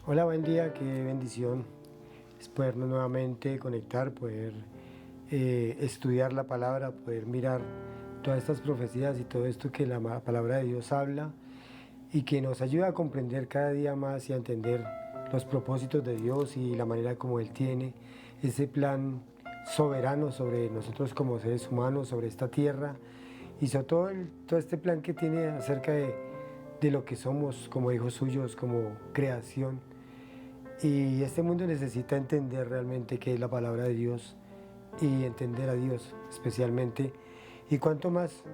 Hola, buen día, qué bendición es podernos nuevamente conectar, poder estudiar la palabra, poder mirar todas estas profecías y todo esto que la palabra de Dios habla y que nos ayuda a comprender cada día más y a entender los propósitos de Dios y la manera como Él tiene ese plan soberano sobre nosotros como seres humanos, sobre esta tierra y sobre todo este plan que tiene acerca de lo que somos como hijos suyos, como creación. Y este mundo necesita entender realmente qué es la palabra de Dios y entender a Dios especialmente. Y cuanto más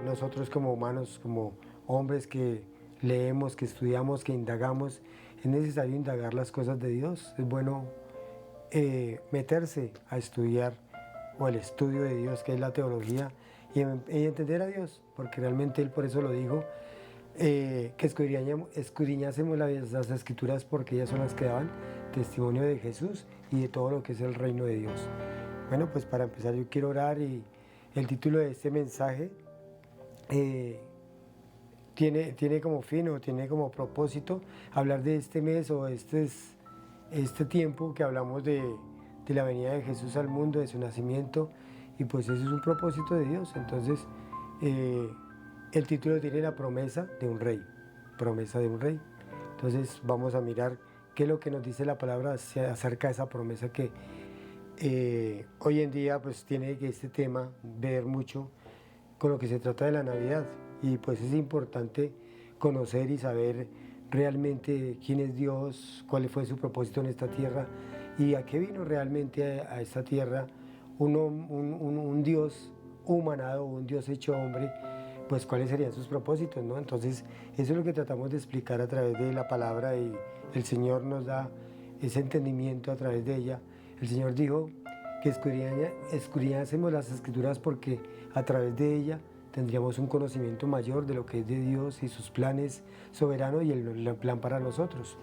nosotros como humanos, como hombres que leemos, que estudiamos, que indagamos, es necesario indagar las cosas de Dios. Es bueno meterse a estudiar o el estudio de Dios, que es la teología, y entender a Dios, porque realmente Él por eso lo dijo, que escudriñásemos las escrituras porque ellas son las que daban testimonio de Jesús y de todo lo que es el reino de Dios. Bueno, pues para empezar yo quiero orar y el título de este mensaje eh, tiene como fin o tiene como propósito hablar de este mes o este tiempo que hablamos de la venida de Jesús al mundo, de su nacimiento, y pues eso es un propósito de Dios. Entonces, eh, el título tiene la promesa de un rey, promesa de un rey. Entonces vamos a mirar qué es lo que nos dice la palabra acerca de esa promesa que hoy en día pues tiene que este tema ver mucho con lo que se trata de la Navidad. Y pues es importante conocer y saber realmente quién es Dios, cuál fue su propósito en esta tierra y a qué vino realmente a esta tierra un Dios humanado, un Dios hecho hombre, pues cuáles serían sus propósitos, ¿no? Entonces eso es lo que tratamos de explicar a través de la palabra y el Señor nos da ese entendimiento a través de ella. El Señor dijo que escudriñásemos las escrituras porque a través de ella tendríamos un conocimiento mayor de lo que es de Dios y sus planes soberanos y el plan para nosotros.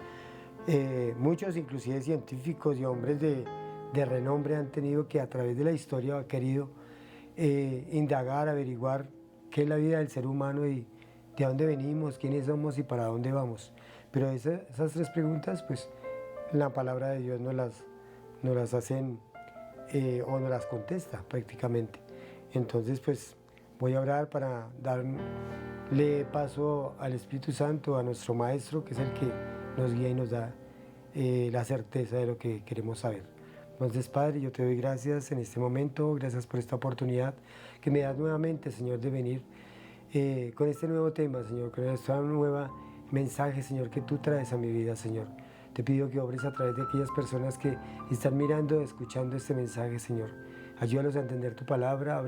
Muchos, inclusive científicos y hombres de renombre, han tenido que a través de la historia han querido indagar, averiguar qué es la vida del ser humano y de dónde venimos, quiénes somos y para dónde vamos. Pero esas tres preguntas, pues la palabra de Dios nos las hacen o nos las contesta prácticamente. Entonces, pues voy a orar para darle paso al Espíritu Santo, a nuestro Maestro, que es el que nos guía y nos da la certeza de lo que queremos saber. Entonces, Padre, yo te doy gracias en este momento, gracias por esta oportunidad que me das nuevamente, Señor, de venir con este nuevo tema, Señor, con este nuevo mensaje, Señor, que tú traes a mi vida, Señor. Te pido que obres a través de aquellas personas que están mirando, escuchando este mensaje, Señor. Ayúdalos a entender tu palabra,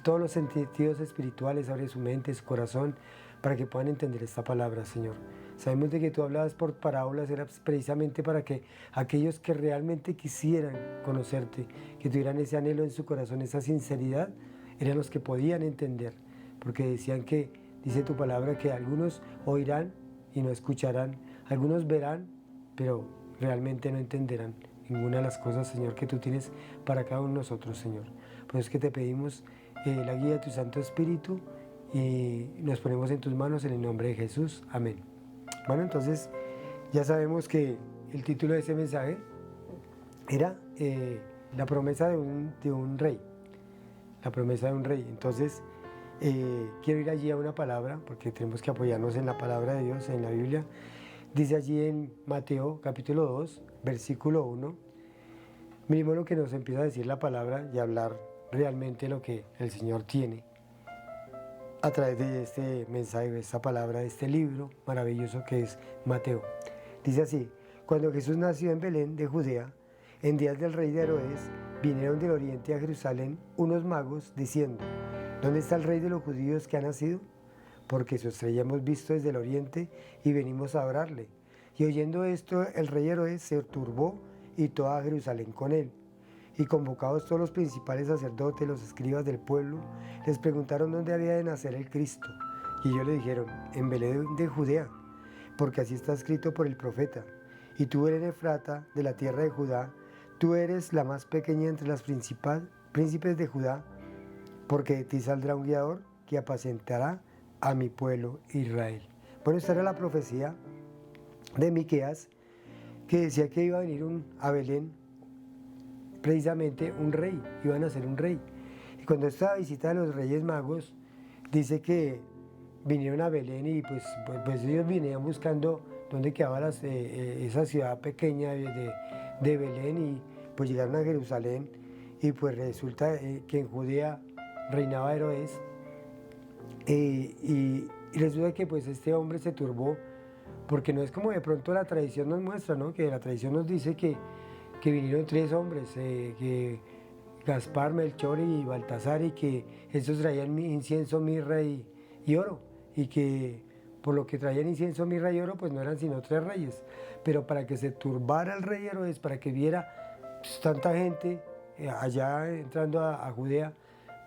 todos los sentidos espirituales, abre su mente, su corazón, para que puedan entender esta palabra, Señor. Sabemos de que tú hablabas por parábolas, era precisamente para que aquellos que realmente quisieran conocerte, que tuvieran ese anhelo en su corazón, esa sinceridad, eran los que podían entender. Porque decían que, dice tu palabra, que algunos oirán y no escucharán, algunos verán, pero realmente no entenderán ninguna de las cosas, Señor, que tú tienes para cada uno de nosotros, Señor. Por eso es que te pedimos la guía de tu Santo Espíritu y nos ponemos en tus manos en el nombre de Jesús. Amén. Bueno, entonces ya sabemos que el título de ese mensaje era la promesa de un rey, la promesa de un rey. Entonces, quiero ir allí a una palabra, porque tenemos que apoyarnos en la palabra de Dios, en la Biblia. Dice allí en Mateo capítulo 2, versículo 1, miremos lo que nos empieza a decir la palabra y hablar realmente lo que el Señor tiene a través de este mensaje, de esta palabra, de este libro maravilloso que es Mateo. Dice así: cuando Jesús nació en Belén de Judea, en días del rey de Herodes, vinieron del oriente a Jerusalén unos magos diciendo: ¿dónde está el rey de los judíos que ha nacido? Porque su estrella hemos visto desde el oriente y venimos a adorarle. Y oyendo esto, el rey Herodes se turbó y toda Jerusalén con él. Y convocados todos los principales sacerdotes, los escribas del pueblo, les preguntaron dónde había de nacer el Cristo. Y ellos le dijeron: en Belén de Judea, porque así está escrito por el profeta: y tú eres Efrata, de la tierra de Judá, tú eres la más pequeña entre las príncipes de Judá, porque de ti saldrá un guiador que apacentará a mi pueblo Israel. Bueno, esta era la profecía de Miqueas, que decía que iba a venir a Belén, precisamente un rey, iban a ser un rey. Y cuando esta visita de los Reyes Magos, dice que vinieron a Belén y pues ellos venían buscando dónde quedaba esa ciudad pequeña de Belén y pues llegaron a Jerusalén y pues resulta que en Judea reinaba Herodes y resulta que pues este hombre se turbó porque no es como de pronto la tradición nos muestra, ¿no? Que la tradición nos dice que vinieron tres hombres, que Gaspar, Melchor y Baltasar, y que estos traían incienso, mirra y oro, y que por lo que traían incienso, mirra y oro, pues no eran sino tres reyes. Pero para que se turbara el rey Herodes, para que viera pues, tanta gente allá entrando a Judea,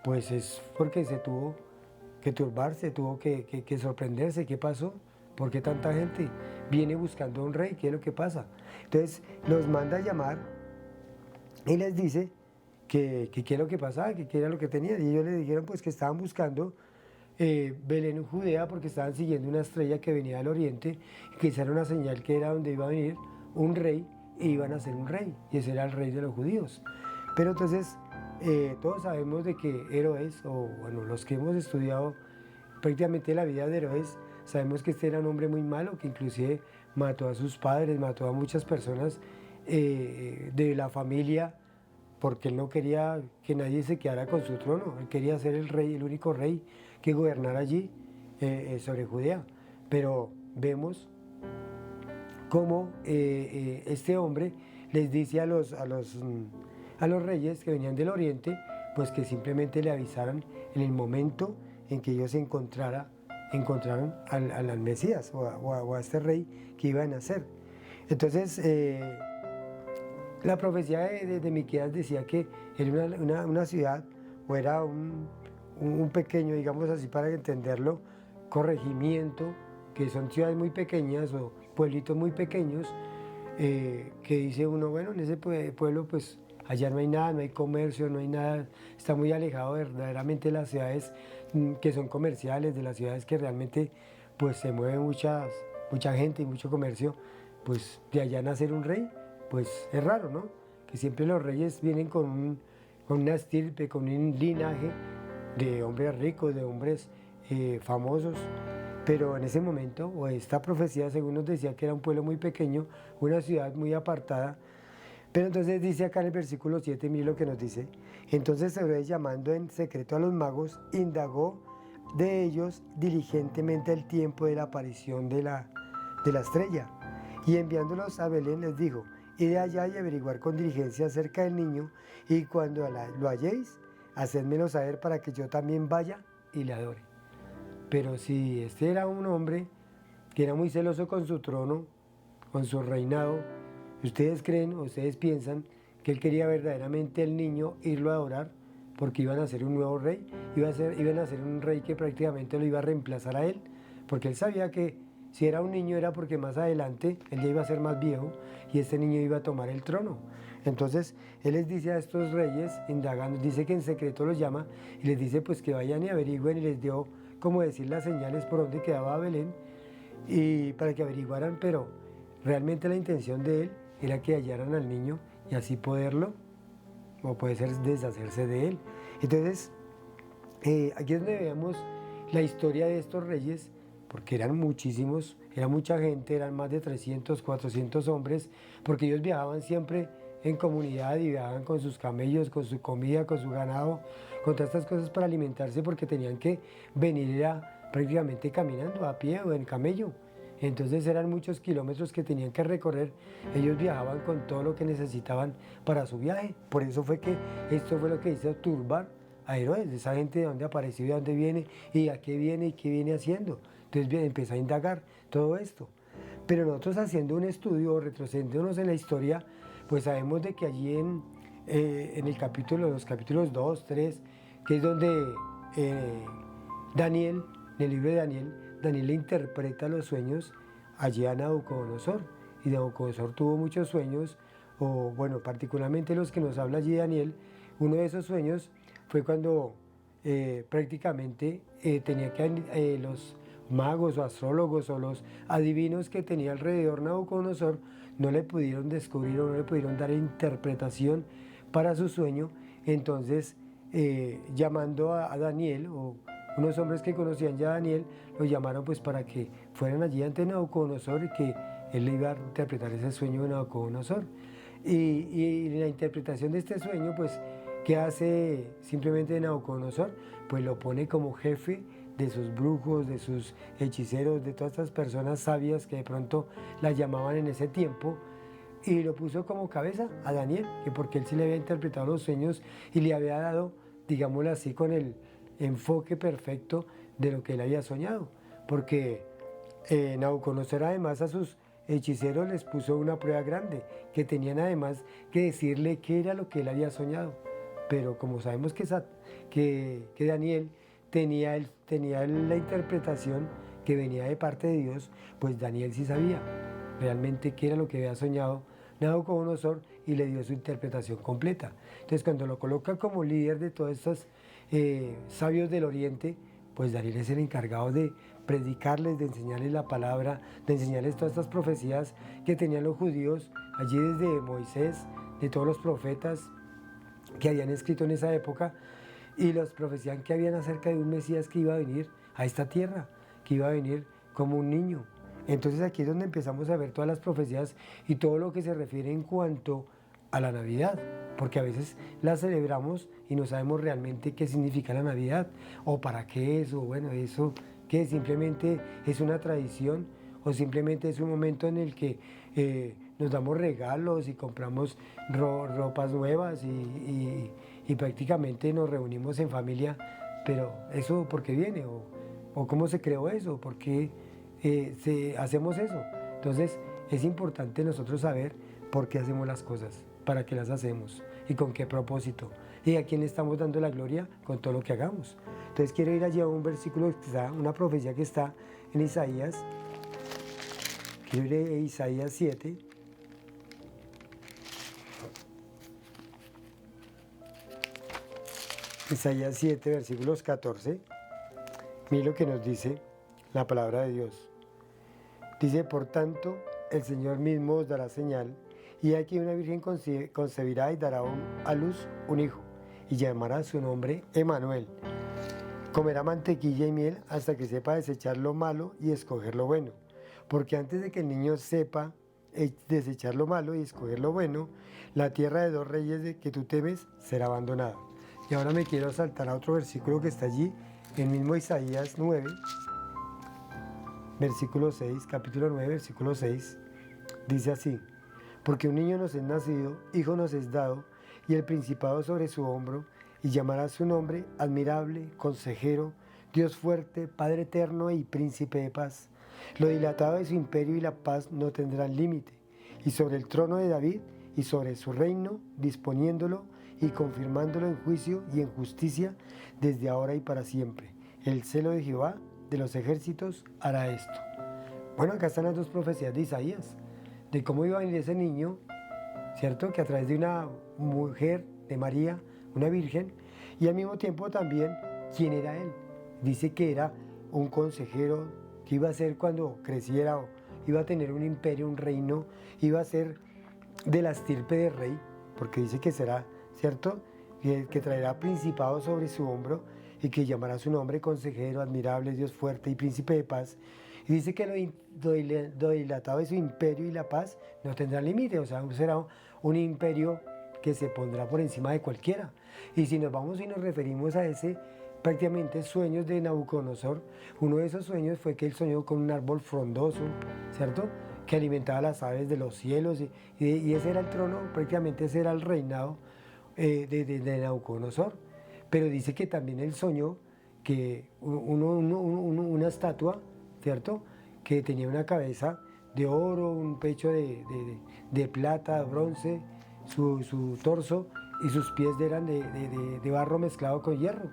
pues es porque se tuvo que turbarse, tuvo que sorprenderse. ¿Qué pasó? ¿Por qué tanta gente viene buscando a un rey? ¿Qué es lo que pasa? Entonces los manda a llamar y les dice que qué es lo que pasaba, que qué era lo que tenían. Y ellos le dijeron pues que estaban buscando Belén en Judea porque estaban siguiendo una estrella que venía del oriente y que esa era una señal que era donde iba a venir un rey e iban a ser un rey. Y ese era el rey de los judíos. Pero entonces todos sabemos de que Herodes, o bueno, los que hemos estudiado prácticamente la vida de Herodes, sabemos que este era un hombre muy malo, que inclusive mató a sus padres, mató a muchas personas de la familia, porque él no quería que nadie se quedara con su trono, él quería ser el rey, el único rey que gobernara allí sobre Judea. Pero vemos cómo este hombre les dice a los reyes que venían del oriente, pues que simplemente le avisaran en el momento en que ellos encontraran al Mesías o a este rey que iba a nacer. Entonces, la profecía de Miqueas decía que era una ciudad o era un pequeño, digamos así para entenderlo, corregimiento, que son ciudades muy pequeñas o pueblitos muy pequeños, que dice uno, bueno, en ese pueblo pues allá no hay nada, no hay comercio, no hay nada, está muy alejado verdaderamente de las ciudades que son comerciales, de las ciudades que realmente pues se mueve mucha gente y mucho comercio, pues de allá nacer un rey, pues es raro, ¿no? Que siempre los reyes vienen con una estirpe, con un linaje de hombres ricos, de hombres famosos, pero en ese momento, o esta profecía según nos decía que era un pueblo muy pequeño, una ciudad muy apartada. Pero entonces dice acá en el versículo 7, mire lo que nos dice. Entonces Herodes, llamando en secreto a los magos, indagó de ellos diligentemente el tiempo de la aparición de la estrella. Y enviándolos a Belén les dijo, id allá y averiguar con diligencia acerca del niño, y cuando lo halléis, hacedmelo saber para que yo también vaya y le adore. Pero si este era un hombre que era muy celoso con su trono, con su reinado, ¿ustedes creen o ustedes piensan que él quería verdaderamente el niño irlo a adorar? Porque iban a ser un nuevo rey, iban a ser un rey que prácticamente lo iba a reemplazar a él, porque él sabía que si era un niño era porque más adelante él ya iba a ser más viejo y este niño iba a tomar el trono. Entonces él les dice a estos reyes, indagando, dice que en secreto los llama y les dice pues que vayan y averigüen, y les dio como decir las señales por donde quedaba Belén y para que averiguaran, pero realmente la intención de él era que hallaran al niño y así poderlo, o puede ser deshacerse de él. Entonces, aquí es donde vemos la historia de estos reyes, porque eran muchísimos, era mucha gente, eran más de 300, 400 hombres, porque ellos viajaban siempre en comunidad y viajaban con sus camellos, con su comida, con su ganado, con todas estas cosas para alimentarse, porque tenían que venir prácticamente caminando a pie o en camello. Entonces eran muchos kilómetros que tenían que recorrer. Ellos viajaban con todo lo que necesitaban para su viaje. Por eso fue que esto fue lo que hizo turbar a Herodes, esa gente de dónde apareció, de dónde viene y a qué viene y qué viene haciendo. Entonces bien, empezó a indagar todo esto. Pero nosotros haciendo un estudio, retrocediéndonos en la historia, pues sabemos de que allí en el capítulo, los capítulos 2, 3, que es donde Daniel, en el libro de Daniel le interpreta los sueños allí a Nabucodonosor. Y Nabucodonosor tuvo muchos sueños, o bueno, particularmente los que nos habla allí Daniel. Uno de esos sueños fue cuando prácticamente tenía que magos o astrólogos o los adivinos que tenía alrededor Nabucodonosor no le pudieron descubrir o no le pudieron dar interpretación para su sueño. Entonces, llamando a Daniel, o unos hombres que conocían ya a Daniel, lo llamaron pues para que fueran allí ante Nabucodonosor y que él le iba a interpretar ese sueño de Nabucodonosor. Y la interpretación de este sueño, pues, ¿qué hace simplemente Nabucodonosor? Pues lo pone como jefe de sus brujos, de sus hechiceros, de todas estas personas sabias que de pronto las llamaban en ese tiempo, y lo puso como cabeza a Daniel, que porque él sí le había interpretado los sueños y le había dado, digámoslo así, con el enfoque perfecto de lo que él había soñado. Porque Nabucodonosor además a sus hechiceros les puso una prueba grande, que tenían además que decirle qué era lo que él había soñado. Pero como sabemos que Daniel tenía la interpretación que venía de parte de Dios, pues Daniel sí sabía realmente qué era lo que había soñado Nabucodonosor y le dio su interpretación completa. Entonces, cuando lo coloca como líder de todos estos sabios del Oriente, pues Daniel es el encargado de predicarles, de enseñarles la palabra, de enseñarles todas estas profecías que tenían los judíos allí desde Moisés, de todos los profetas que habían escrito en esa época, y los profecían que habían acerca de un Mesías que iba a venir a esta tierra, que iba a venir como un niño. Entonces aquí es donde empezamos a ver todas las profecías y todo lo que se refiere en cuanto a la Navidad, porque a veces la celebramos y no sabemos realmente qué significa la Navidad, o para qué es, o bueno, eso que simplemente es una tradición, o simplemente es un momento en el que nos damos regalos y compramos ropas nuevas y prácticamente nos reunimos en familia, pero eso ¿por qué viene? ¿O cómo se creó eso? ¿Por qué hacemos eso? Entonces es importante nosotros saber por qué hacemos las cosas, para qué las hacemos y con qué propósito, y a quién estamos dando la gloria con todo lo que hagamos. Entonces quiero ir allí a un versículo que está, una profecía que está en Isaías. Quiero ir a Isaías 7. Isaías 7, versículos 14. Mira lo que nos dice la palabra de Dios. Dice: por tanto, el Señor mismo os dará señal, y aquí una virgen concebirá y dará a luz un hijo, y llamará su nombre Emmanuel. Comerá mantequilla y miel hasta que sepa desechar lo malo y escoger lo bueno. Porque antes de que el niño sepa desechar lo malo y escoger lo bueno, la tierra de dos reyes de que tú temes será abandonada. Y ahora me quiero saltar a otro versículo que está allí, en mismo Isaías 9, versículo 6, capítulo 9, versículo 6, dice así: porque un niño nos es nacido, hijo nos es dado, y el principado sobre su hombro, y llamará su nombre Admirable, Consejero, Dios fuerte, Padre eterno y Príncipe de paz. Lo dilatado de su imperio y la paz no tendrán límite, y sobre el trono de David y sobre su reino, disponiéndolo y confirmándolo en juicio y en justicia desde ahora y para siempre. El celo de Jehová de los ejércitos hará esto. Bueno, acá están las dos profecías de Isaías, de cómo iba a venir ese niño, ¿cierto? Que a través de una mujer, de María, una virgen, y al mismo tiempo también quién era él. Dice que era un consejero, que iba a ser cuando creciera, iba a tener un imperio, un reino, iba a ser de la estirpe de rey, porque dice que será, ¿cierto? Que traerá principado sobre su hombro y que llamará su nombre Consejero, Admirable, Dios fuerte y Príncipe de paz. Y dice que lo dilatado de su imperio y la paz no tendrá límite, o sea, será un imperio que se pondrá por encima de cualquiera. Y si nos vamos y nos referimos a ese prácticamente sueños de Nabucodonosor, uno de esos sueños fue que él soñó con un árbol frondoso, ¿cierto?, que alimentaba a las aves de los cielos, y ese era el trono, prácticamente ese era el reinado de Nabucodonosor. Pero dice que también él soñó que una estatua, ¿cierto?, que tenía una cabeza de oro, un pecho de plata, bronce, su torso, y sus pies eran de barro mezclado con hierro.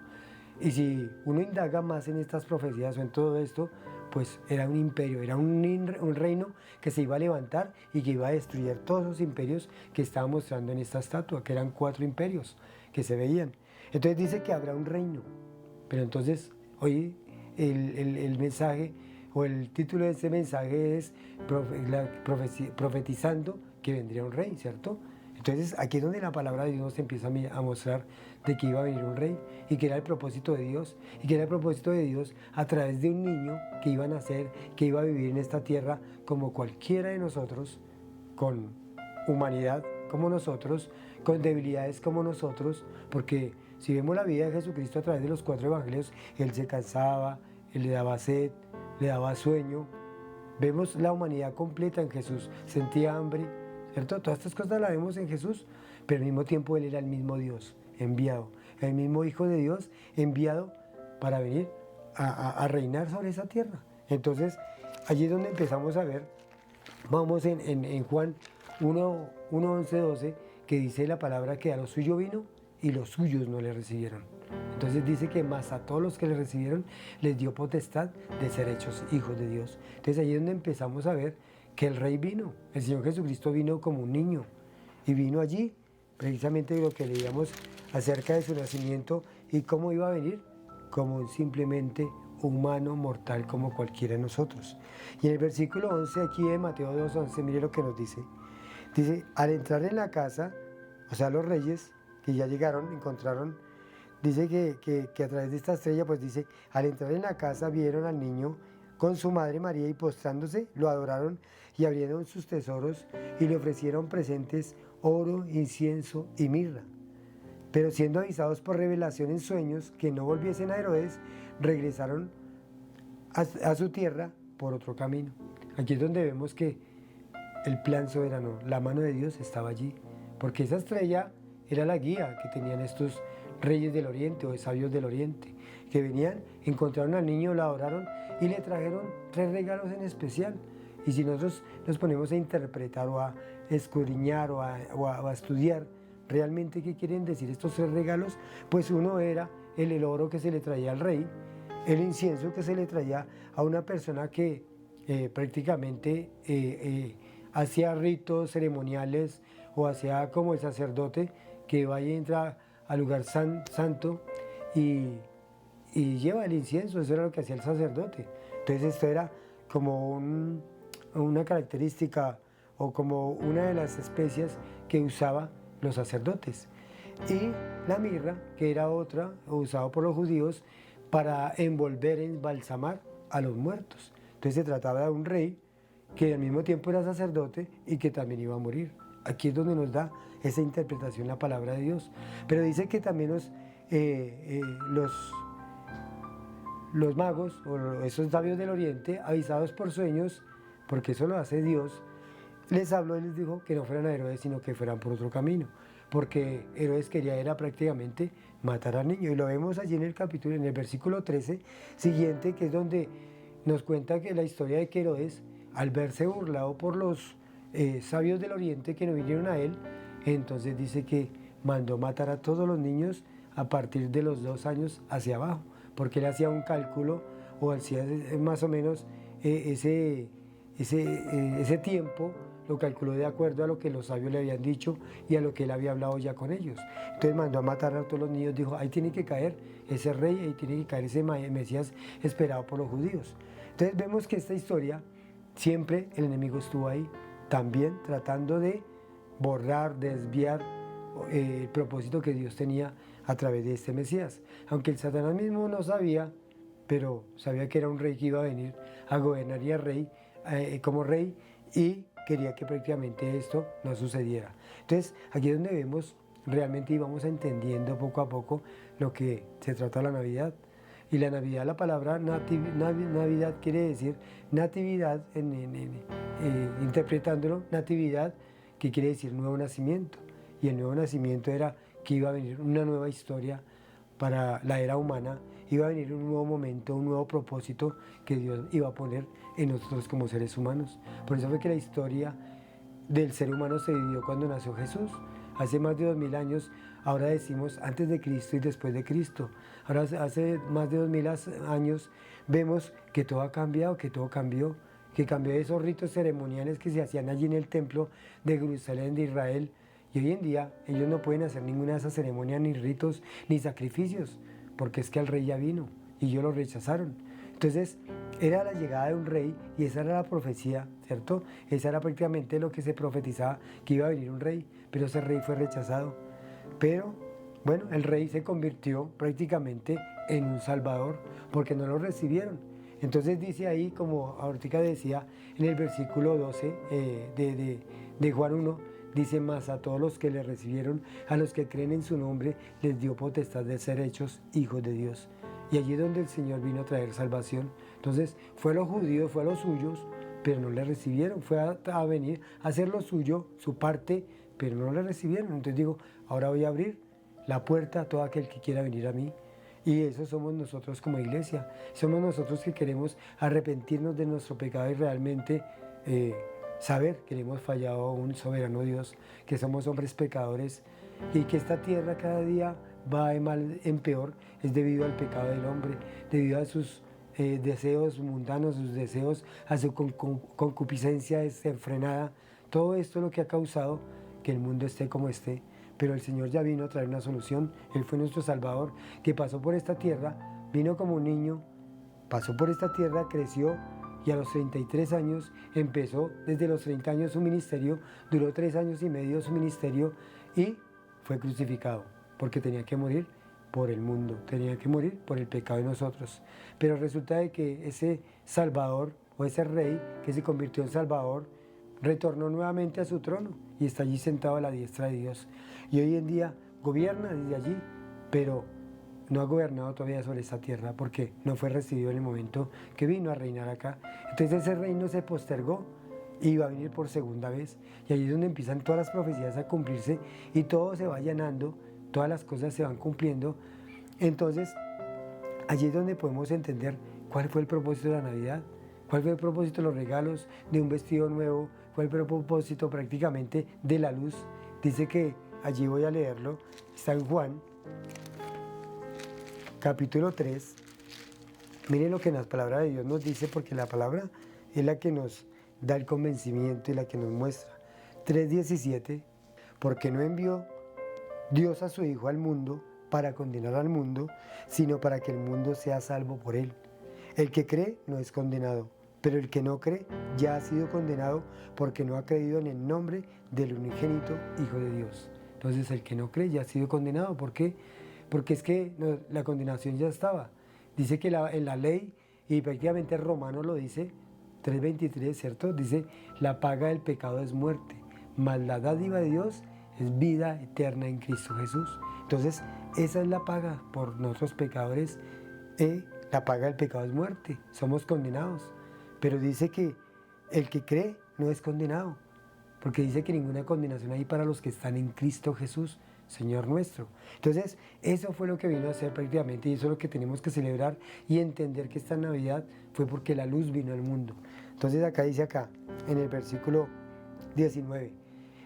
Y si uno indaga más en estas profecías o en todo esto, pues era un imperio, era un reino que se iba a levantar y que iba a destruir todos los imperios que estaba mostrando en esta estatua, que eran 4 imperios que se veían. Entonces dice que habrá un reino, pero entonces hoy el mensaje o el título de ese mensaje es profetizando que vendría un rey, ¿cierto? Entonces aquí es donde la palabra de Dios nos empieza a mostrar de que iba a venir un rey y que era el propósito de Dios, y que era el propósito de Dios a través de un niño que iba a nacer, que iba a vivir en esta tierra como cualquiera de nosotros, con humanidad como nosotros, con debilidades como nosotros, porque si vemos la vida de Jesucristo a través de los 4 evangelios, Él se cansaba, Él le daba sed, le daba sueño. Vemos la humanidad completa en Jesús, sentía hambre, ¿cierto? Todas estas cosas las vemos en Jesús, pero al mismo tiempo Él era el mismo Dios enviado, el mismo Hijo de Dios enviado para venir a reinar sobre esa tierra. Entonces, allí es donde empezamos a ver, vamos en Juan 1, 11, 12, que dice la palabra que a lo suyo vino y los suyos no le recibieron. Entonces dice que más a todos los que le recibieron les dio potestad de ser hechos hijos de Dios. Entonces ahí es donde empezamos a ver que el Rey vino, el Señor Jesucristo vino como un niño y vino allí precisamente lo que leíamos acerca de su nacimiento y cómo iba a venir como un simplemente humano mortal como cualquiera de nosotros. Y en el versículo 11 aquí de Mateo 2:11, mire lo que nos dice. Dice, al entrar en la casa, o sea, los reyes que ya llegaron, encontraron, dice que a través de esta estrella, pues dice, al entrar en la casa vieron al niño con su madre María y postrándose, lo adoraron y abrieron sus tesoros y le ofrecieron presentes, oro, incienso y mirra. Pero siendo avisados por revelación en sueños que no volviesen a Herodes, regresaron a su tierra por otro camino. Aquí es donde vemos que el plan soberano, la mano de Dios estaba allí, porque esa estrella era la guía que tenían estos reyes del oriente o de sabios del oriente, que venían, encontraron al niño, lo adoraron y le trajeron 3 regalos en especial. Y si nosotros nos ponemos a interpretar o a escudriñar o a estudiar realmente qué quieren decir estos 3 regalos, pues uno era el oro que se le traía al rey, el incienso que se le traía a una persona que prácticamente hacía ritos ceremoniales o hacía como el sacerdote que va y entra al lugar santo y lleva el incienso. Eso era lo que hacía el sacerdote. Entonces esto era como una característica o como una de las especias que usaba los sacerdotes. Y la mirra, que era otra usada por los judíos para envolver, embalsamar a los muertos. Entonces se trataba de un rey que al mismo tiempo era sacerdote y que también iba a morir. Aquí es donde nos da esa interpretación la palabra de Dios. Pero dice que también los magos o esos sabios del oriente, avisados por sueños, porque eso lo hace Dios, les habló y les dijo que no fueran a Herodes, sino que fueran por otro camino, porque Herodes quería era prácticamente matar al niño. Y lo vemos allí en el capítulo, en el versículo 13 siguiente, que es donde nos cuenta que la historia de que Herodes, al verse burlado por los sabios del oriente que no vinieron a él, entonces dice que mandó matar a todos los niños a partir de los 2 años hacia abajo, porque él hacía un cálculo o hacía más o menos ese tiempo, lo calculó de acuerdo a lo que los sabios le habían dicho y a lo que él había hablado ya con ellos. Entonces mandó a matar a todos los niños, dijo, ahí tiene que caer ese rey, ahí tiene que caer ese Mesías esperado por los judíos. Entonces vemos que esta historia, siempre el enemigo estuvo ahí, también tratando de borrar, desviar el propósito que Dios tenía a través de este Mesías. Aunque el Satanás mismo no sabía, pero sabía que era un rey que iba a venir a gobernar y a rey, como rey, y quería que prácticamente esto no sucediera. Entonces, aquí es donde vemos realmente y vamos entendiendo poco a poco lo que se trata de la Navidad. Y la Navidad, la palabra Navidad quiere decir natividad, interpretándolo, natividad, que quiere decir nuevo nacimiento. Y el nuevo nacimiento era que iba a venir una nueva historia para la era humana, iba a venir un nuevo momento, un nuevo propósito que Dios iba a poner en nosotros como seres humanos. Por eso fue que la historia del ser humano se dividió cuando nació Jesús. Hace más de 2000 años, ahora decimos antes de Cristo y después de Cristo. Ahora hace más de 2000 años vemos que todo ha cambiado, que todo cambió, que cambió de esos ritos ceremoniales que se hacían allí en el templo de Jerusalén, de Israel. Y hoy en día ellos no pueden hacer ninguna de esas ceremonias, ni ritos, ni sacrificios, porque es que el rey ya vino y ellos lo rechazaron. Entonces, era la llegada de un rey y esa era la profecía, ¿cierto? Esa era prácticamente lo que se profetizaba, que iba a venir un rey, pero ese rey fue rechazado. Pero, bueno, el rey se convirtió prácticamente en un salvador porque no lo recibieron. Entonces dice ahí, como ahorita decía en el versículo 12 de Juan 1, dice: más a todos los que le recibieron, a los que creen en su nombre, les dio potestad de ser hechos hijos de Dios. Y allí es donde el Señor vino a traer salvación. Entonces fue a los judíos, fue a los suyos, pero no le recibieron. Fue a venir a hacer lo suyo, su parte, pero no le recibieron. Entonces digo, ahora voy a abrir la puerta a todo aquel que quiera venir a mí. Y eso somos nosotros como iglesia. Somos nosotros que queremos arrepentirnos de nuestro pecado y realmente saber que le hemos fallado a un soberano Dios, que somos hombres pecadores y que esta tierra cada día va de mal en peor. Es debido al pecado del hombre, debido a sus deseos mundanos, sus deseos, a su concupiscencia desenfrenada. Todo esto es lo que ha causado que el mundo esté como esté. Pero el Señor ya vino a traer una solución. Él fue nuestro Salvador, que pasó por esta tierra, vino como un niño, pasó por esta tierra, creció y a los 33 años empezó, desde los 30 años su ministerio, duró 3 años y medio su ministerio y fue crucificado, porque tenía que morir por el mundo, tenía que morir por el pecado de nosotros. Pero resulta de que ese Salvador o ese Rey que se convirtió en Salvador, retornó nuevamente a su trono y está allí sentado a la diestra de Dios. Y hoy en día gobierna desde allí, pero no ha gobernado todavía sobre esta tierra porque no fue recibido en el momento que vino a reinar acá. Entonces ese reino se postergó y va a venir por segunda vez. Y allí es donde empiezan todas las profecías a cumplirse y todo se va llenando, todas las cosas se van cumpliendo. Entonces allí es donde podemos entender cuál fue el propósito de la Navidad, cuál fue el propósito de los regalos, de un vestido nuevo, fue el propósito prácticamente de la luz. Dice que, allí voy a leerlo, está en Juan, capítulo 3. Miren lo que la palabra de Dios nos dice, porque la palabra es la que nos da el convencimiento y la que nos muestra. 3:17, porque no envió Dios a su Hijo al mundo para condenar al mundo, sino para que el mundo sea salvo por él. El que cree no es condenado, pero el que no cree ya ha sido condenado porque no ha creído en el nombre del unigénito Hijo de Dios. Entonces el que no cree ya ha sido condenado. ¿Por qué? Porque es que no, la condenación ya estaba. Dice que en la ley, y prácticamente Romano lo dice, 3:23, ¿cierto? Dice, la paga del pecado es muerte, mas la dádiva de Dios es vida eterna en Cristo Jesús. Entonces, esa es la paga por nosotros pecadores. La paga del pecado es muerte, somos condenados. Pero dice que el que cree no es condenado, porque dice que ninguna condenación hay para los que están en Cristo Jesús, Señor nuestro. Entonces, eso fue lo que vino a hacer prácticamente, y eso es lo que tenemos que celebrar y entender que esta Navidad fue porque la luz vino al mundo. Entonces acá dice acá, en el versículo 19,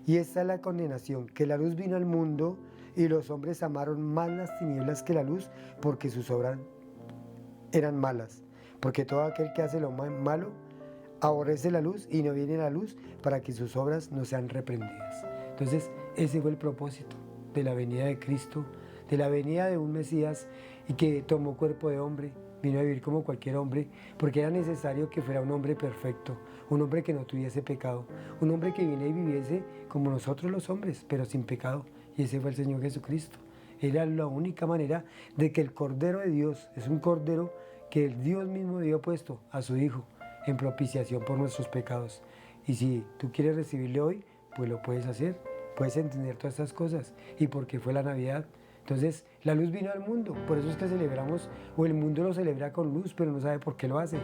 y esta es la condenación, que la luz vino al mundo y los hombres amaron más las tinieblas que la luz, porque sus obras eran malas. Porque todo aquel que hace lo malo aborrece la luz y no viene a la luz para que sus obras no sean reprendidas. Entonces, ese fue el propósito de la venida de Cristo, de la venida de un Mesías y que tomó cuerpo de hombre, vino a vivir como cualquier hombre, porque era necesario que fuera un hombre perfecto, un hombre que no tuviese pecado, un hombre que viniera y viviese como nosotros los hombres, pero sin pecado. Y ese fue el Señor Jesucristo. Era la única manera de que el Cordero de Dios, es un Cordero que el Dios mismo dio puesto a su Hijo en propiciación por nuestros pecados. Y si tú quieres recibirle hoy, pues lo puedes hacer, puedes entender todas estas cosas. Y porque fue la Navidad. Entonces, la luz vino al mundo, por eso es que celebramos, o el mundo lo celebra con luz, pero no sabe por qué lo hace.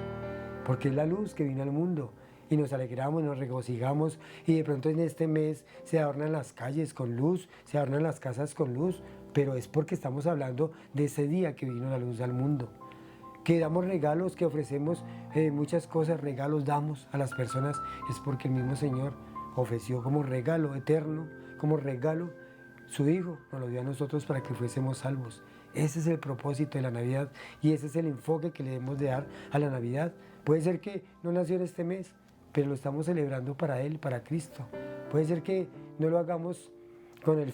Porque es la luz que vino al mundo. Y nos alegramos, nos regocijamos, y de pronto en este mes se adornan las calles con luz, se adornan las casas con luz, pero es porque estamos hablando de ese día que vino la luz al mundo. Que damos regalos, que ofrecemos muchas cosas, regalos damos a las personas, es porque el mismo Señor ofreció como regalo eterno, como regalo su Hijo, nos lo dio a nosotros para que fuésemos salvos. Ese es el propósito de la Navidad y ese es el enfoque que le debemos de dar a la Navidad. Puede ser que no nació en este mes, pero lo estamos celebrando para Él, para Cristo. Puede ser que no lo hagamos con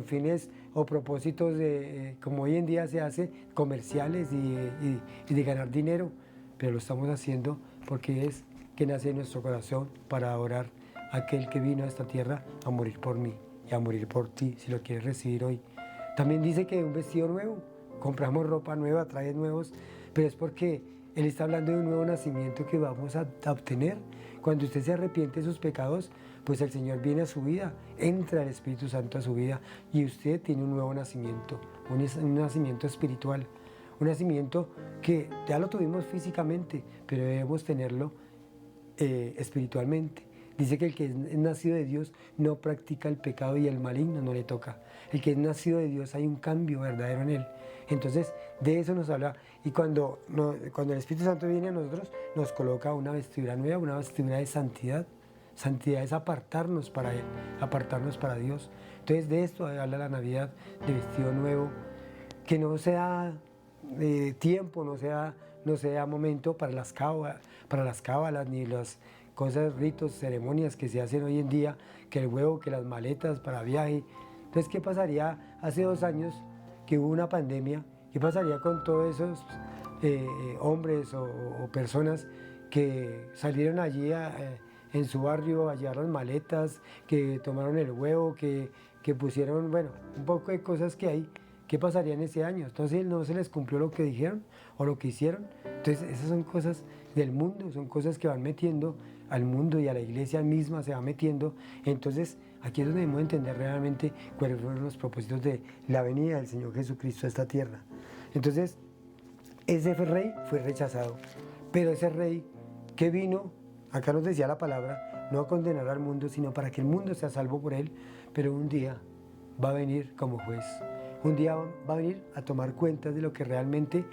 fines o propósitos de, como hoy en día se hace, comerciales y de ganar dinero. pero lo estamos haciendo porque es que nace en nuestro corazón para adorar a aquel que vino a esta tierra a morir por mí y a morir por ti, si lo quieres recibir hoy. También dice que un vestido nuevo, compramos ropa nueva, trajes nuevos, pero es porque Él está hablando de un nuevo nacimiento que vamos a obtener. Cuando usted se arrepiente de sus pecados, pues el Señor viene a su vida, entra el Espíritu Santo a su vida y usted tiene un nuevo nacimiento, un nacimiento espiritual, un nacimiento que ya lo tuvimos físicamente, pero debemos tenerlo espiritualmente. Dice que el que es nacido de Dios no practica el pecado y el maligno no le toca. El que es nacido de Dios hay un cambio verdadero en él. Entonces, de eso nos habla. Y cuando el Espíritu Santo viene a nosotros, nos coloca una vestidura nueva, una vestidura de santidad. Santidad es apartarnos para Él, apartarnos para Dios. Entonces, de esto habla la Navidad, de vestido nuevo, que no sea tiempo, no sea momento para las cábalas, ni las cosas, ritos, ceremonias que se hacen hoy en día, que el huevo, que las maletas para viaje. Entonces, ¿qué pasaría hace 2 años que hubo una pandemia? ¿Qué pasaría con todos esos hombres o personas que salieron allí en su barrio a llevar las maletas, que tomaron el huevo, que pusieron, bueno, un poco de cosas que hay? ¿Qué pasaría en ese año? Entonces no se les cumplió lo que dijeron o lo que hicieron. Entonces esas son cosas del mundo, son cosas que van metiendo al mundo y a la iglesia misma se va metiendo. Entonces aquí es donde debemos entender realmente cuáles fueron los propósitos de la venida del Señor Jesucristo a esta tierra. Entonces ese rey fue rechazado, pero ese rey que vino, acá nos decía la palabra, no a condenar al mundo, sino para que el mundo sea salvo por él, pero un día va a venir como juez. Un día va a venir a tomar cuentas de lo que realmente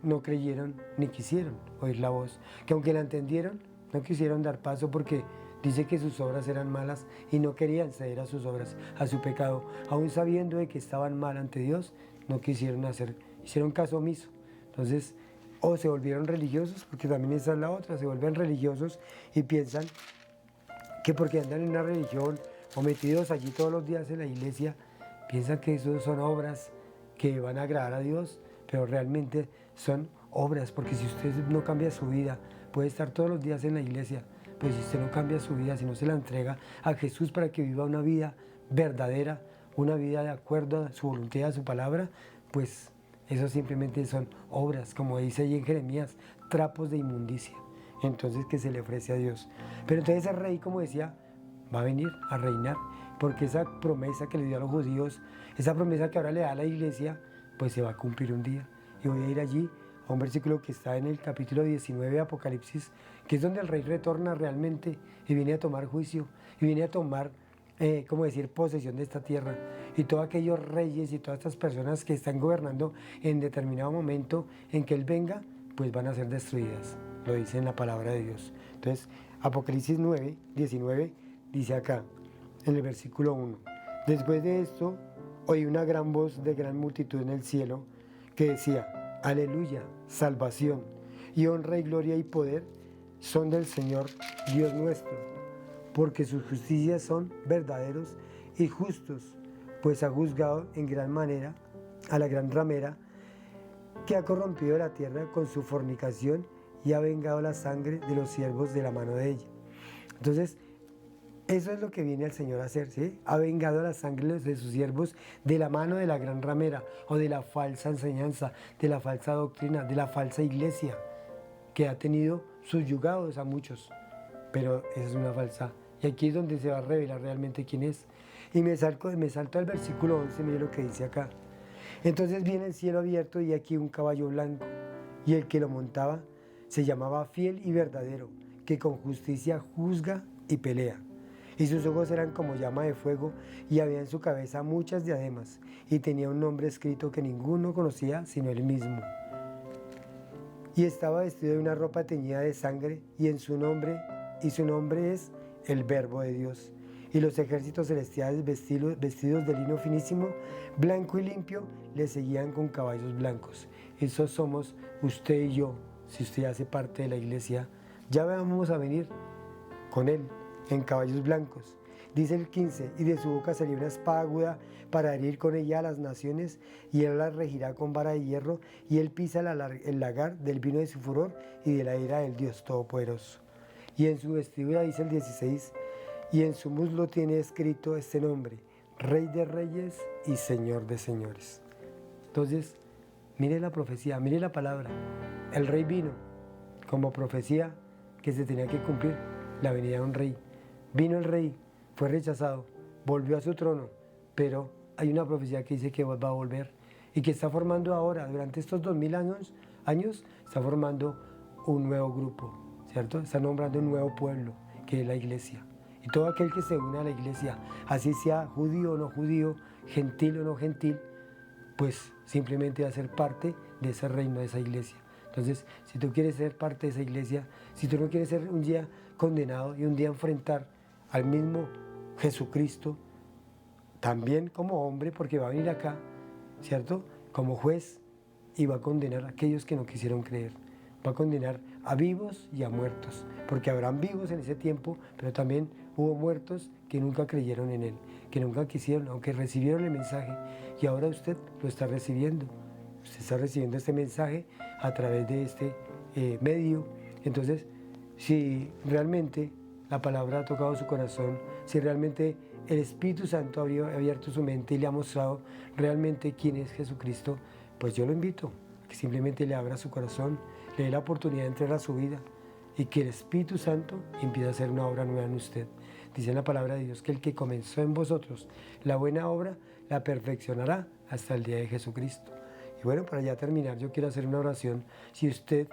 no creyeron ni quisieron oír la voz. Que aunque la entendieron, no quisieron dar paso porque dice que sus obras eran malas y no querían ceder a sus obras, a su pecado. Aún sabiendo de que estaban mal ante Dios, no quisieron hicieron caso omiso. Entonces, o se volvieron religiosos, porque también esa es la otra, se vuelven religiosos y piensan que porque andan en una religión o metidos allí todos los días en la iglesia, piensan que eso son obras que van a agradar a Dios, pero realmente son obras, porque si usted no cambia su vida, puede estar todos los días en la iglesia, pero si usted no cambia su vida, si no se la entrega a Jesús para que viva una vida verdadera, una vida de acuerdo a su voluntad, a su palabra, pues eso simplemente son obras, como dice ahí en Jeremías, trapos de inmundicia. Entonces, que se le ofrece a Dios. Pero entonces el rey, como decía, va a venir a reinar, porque esa promesa que le dio a los judíos, esa promesa que ahora le da a la iglesia, pues se va a cumplir un día. Y voy a ir allí a un versículo que está en el capítulo 19 de Apocalipsis, que es donde el rey retorna realmente y viene a tomar juicio, y viene a tomar, como decir, posesión de esta tierra. Y todos aquellos reyes y todas estas personas que están gobernando en determinado momento en que Él venga, pues van a ser destruidas. Lo dice en la palabra de Dios. Entonces, Apocalipsis 9, 19, dice acá, en el versículo 1. Después de esto, oí una gran voz de gran multitud en el cielo que decía, aleluya, salvación, y honra y gloria y poder son del Señor Dios nuestro, porque sus justicias son verdaderos y justos, pues ha juzgado en gran manera a la gran ramera que ha corrompido la tierra con su fornicación y ha vengado la sangre de los siervos de la mano de ella. Entonces, eso es lo que viene el Señor a hacer, ¿sí? Ha vengado la sangre de sus siervos de la mano de la gran ramera o de la falsa enseñanza, de la falsa doctrina, de la falsa iglesia que ha tenido subyugados a muchos. Pero esa es una falsa. Y aquí es donde se va a revelar realmente quién es. Y me salto al versículo 11, mire lo que dice acá. Entonces viene el cielo abierto y aquí un caballo blanco. Y el que lo montaba se llamaba Fiel y Verdadero, que con justicia juzga y pelea. Y sus ojos eran como llama de fuego, y había en su cabeza muchas diademas, y tenía un nombre escrito que ninguno conocía sino él mismo. Y estaba vestido de una ropa teñida de sangre, y su nombre es el Verbo de Dios. Y los ejércitos celestiales vestidos de lino finísimo, blanco y limpio, le seguían con caballos blancos. Esos somos usted y yo, si usted hace parte de la iglesia. Ya vamos a venir con él en caballos blancos. Dice el 15, y de su boca salió una espada aguda para herir con ella a las naciones, y él las regirá con vara de hierro, y él pisa el lagar del vino de su furor y de la ira del Dios Todopoderoso. Y en su vestidura, dice el 16, y en su muslo tiene escrito este nombre, Rey de Reyes y Señor de Señores. Entonces, mire la profecía, mire la palabra. El rey vino como profecía que se tenía que cumplir, la venida de un rey. Vino el rey, fue rechazado, volvió a su trono, pero hay una profecía que dice que va a volver y que está formando ahora, durante estos 2000 años, está formando un nuevo grupo, ¿cierto? Está nombrando un nuevo pueblo, que es la iglesia. Y todo aquel que se une a la iglesia, así sea judío o no judío, gentil o no gentil, pues simplemente va a ser parte de ese reino, de esa iglesia. Entonces, si tú quieres ser parte de esa iglesia, si tú no quieres ser un día condenado y un día enfrentar al mismo Jesucristo, también como hombre, porque va a venir acá, ¿cierto? Como juez, y va a condenar a aquellos que no quisieron creer. Va a condenar a vivos y a muertos, porque habrán vivos en ese tiempo, pero también hubo muertos que nunca creyeron en Él, que nunca quisieron, aunque recibieron el mensaje, y ahora usted lo está recibiendo. Usted está recibiendo este mensaje a través de este medio. Entonces, si realmente la palabra ha tocado su corazón, si realmente el Espíritu Santo ha abierto su mente y le ha mostrado realmente quién es Jesucristo, pues yo lo invito a que simplemente le abra su corazón, le dé la oportunidad de entrar a su vida y que el Espíritu Santo empiece a hacer una obra nueva en usted. Dice en la palabra de Dios que el que comenzó en vosotros la buena obra la perfeccionará hasta el día de Jesucristo. Y bueno, para ya terminar, yo quiero hacer una oración. Si usted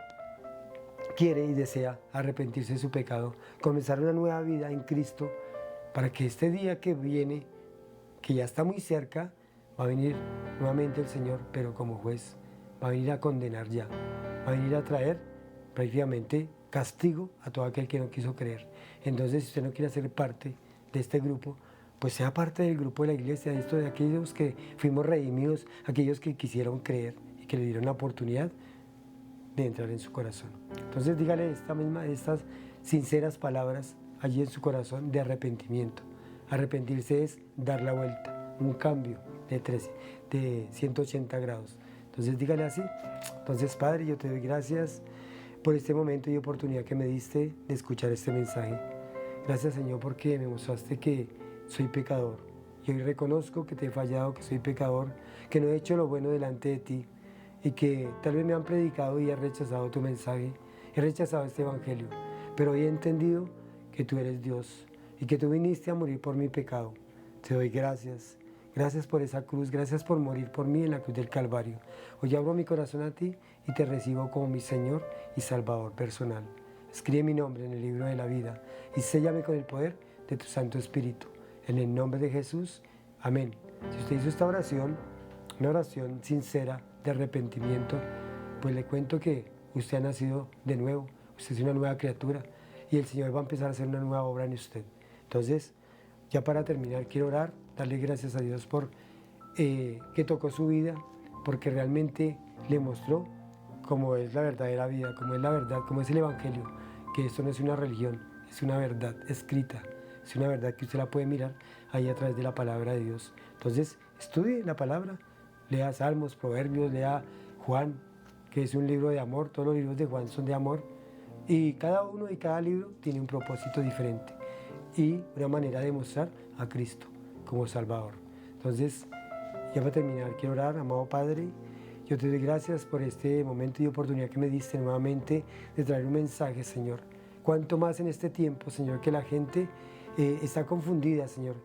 quiere y desea arrepentirse de su pecado, comenzar una nueva vida en Cristo, para que este día que viene, que ya está muy cerca, va a venir nuevamente el Señor, pero como juez, va a venir a condenar ya, va a venir a traer prácticamente castigo a todo aquel que no quiso creer. Entonces, si usted no quiere ser parte de este grupo, pues sea parte del grupo de la iglesia, de aquellos que fuimos redimidos, aquellos que quisieron creer y que le dieron la oportunidad de entrar en su corazón. Entonces dígale estas sinceras palabras allí en su corazón de arrepentimiento. Arrepentirse es dar la vuelta, un cambio de 180 grados. Entonces dígale así. Entonces, Padre, yo te doy gracias por este momento y oportunidad que me diste de escuchar este mensaje. Gracias, Señor, porque me mostraste que soy pecador. Y hoy reconozco que te he fallado, que soy pecador, que no he hecho lo bueno delante de ti y que tal vez me han predicado y he rechazado tu mensaje, he rechazado este evangelio, pero hoy he entendido que tú eres Dios y que tú viniste a morir por mi pecado. Te doy gracias. Gracias por esa cruz, gracias por morir por mí en la cruz del Calvario. Hoy abro mi corazón a ti y te recibo como mi Señor y Salvador personal. Escribe mi nombre en el libro de la vida y séllame con el poder de tu Santo Espíritu. En el nombre de Jesús, amén. Si usted hizo esta oración, una oración sincera de arrepentimiento, pues le cuento que usted ha nacido de nuevo, usted es una nueva criatura y el Señor va a empezar a hacer una nueva obra en usted. Entonces, ya para terminar, quiero orar, darle gracias a Dios por que tocó su vida, porque realmente le mostró cómo es la verdadera vida, cómo es la verdad, cómo es el Evangelio, que esto no es una religión, es una verdad escrita, es una verdad que usted la puede mirar ahí a través de la palabra de Dios. Entonces, estudie la palabra, lea Salmos, Proverbios, lea Juan, que es un libro de amor, todos los libros de Juan son de amor, y cada uno y cada libro tiene un propósito diferente y una manera de mostrar a Cristo como Salvador. Entonces, ya para terminar, quiero orar, amado Padre, yo te doy gracias por este momento y oportunidad que me diste nuevamente de traer un mensaje, Señor. Cuanto más en este tiempo, Señor, que la gente está confundida, Señor,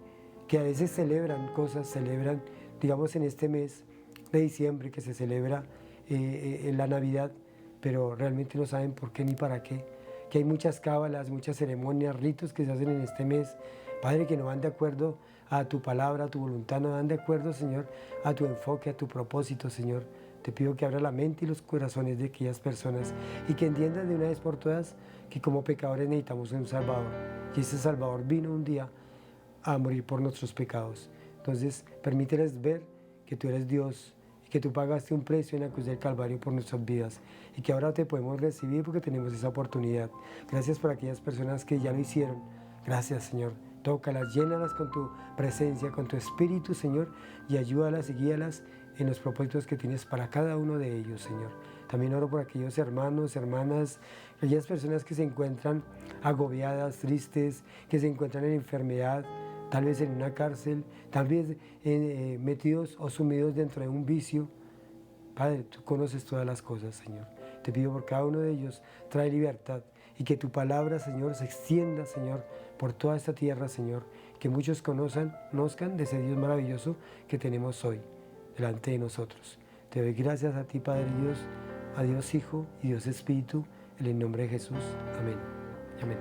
que a veces celebran cosas, celebran, digamos, en este mes de diciembre que se celebra la Navidad, pero realmente no saben por qué ni para qué, que hay muchas cábalas, muchas ceremonias, ritos que se hacen en este mes, Padre, que no van de acuerdo a tu palabra, a tu voluntad, no van de acuerdo, Señor, a tu enfoque, a tu propósito, Señor. Te pido que abra la mente y los corazones de aquellas personas y que entiendan de una vez por todas que como pecadores necesitamos un Salvador. Y ese Salvador vino un día a morir por nuestros pecados. Entonces, permíteles ver que tú eres Dios y que tú pagaste un precio en la cruz del Calvario por nuestras vidas y que ahora te podemos recibir porque tenemos esa oportunidad. Gracias por aquellas personas que ya lo hicieron. Gracias, Señor. Tócalas, llénalas con tu presencia, con tu espíritu, Señor, y ayúdalas y guíalas en los propósitos que tienes para cada uno de ellos, Señor. También oro por aquellos hermanos, hermanas, aquellas personas que se encuentran agobiadas, tristes, que se encuentran en enfermedad, tal vez en una cárcel, tal vez metidos o sumidos dentro de un vicio. Padre, tú conoces todas las cosas, Señor. Te pido por cada uno de ellos, trae libertad y que tu palabra, Señor, se extienda, Señor, por toda esta tierra, Señor, que muchos conozcan de ese Dios maravilloso que tenemos hoy delante de nosotros. Te doy gracias a ti, Padre Dios, a Dios Hijo y Dios Espíritu, en el nombre de Jesús. Amén. Amén.